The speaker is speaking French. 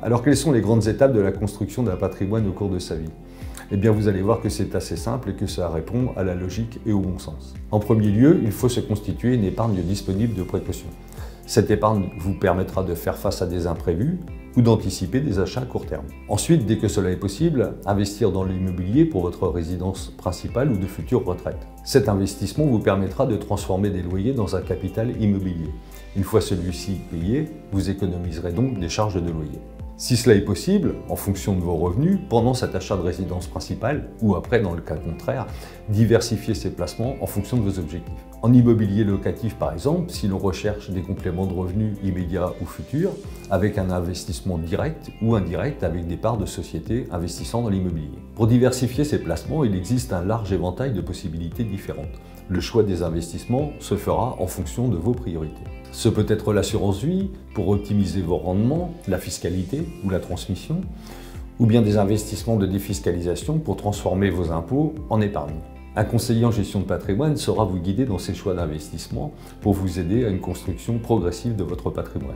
Alors quelles sont les grandes étapes de la construction d'un patrimoine au cours de sa vie? Eh bien vous allez voir que c'est assez simple et que ça répond à la logique et au bon sens. En premier lieu, il faut se constituer une épargne disponible de précaution. Cette épargne vous permettra de faire face à des imprévus ou d'anticiper des achats à court terme. Ensuite, dès que cela est possible, investir dans l'immobilier pour votre résidence principale ou de futures retraites. Cet investissement vous permettra de transformer des loyers dans un capital immobilier. Une fois celui-ci payé, vous économiserez donc des charges de loyer. Si cela est possible, en fonction de vos revenus, pendant cet achat de résidence principale, ou après dans le cas contraire, diversifiez ces placements en fonction de vos objectifs. En immobilier locatif par exemple, si l'on recherche des compléments de revenus immédiats ou futurs, avec un investissement direct ou indirect avec des parts de sociétés investissant dans l'immobilier. Pour diversifier ces placements, il existe un large éventail de possibilités différentes. Le choix des investissements se fera en fonction de vos priorités. Ce peut être l'assurance vie pour optimiser vos rendements, la fiscalité ou la transmission, ou bien des investissements de défiscalisation pour transformer vos impôts en épargne. Un conseiller en gestion de patrimoine saura vous guider dans ces choix d'investissement pour vous aider à une construction progressive de votre patrimoine.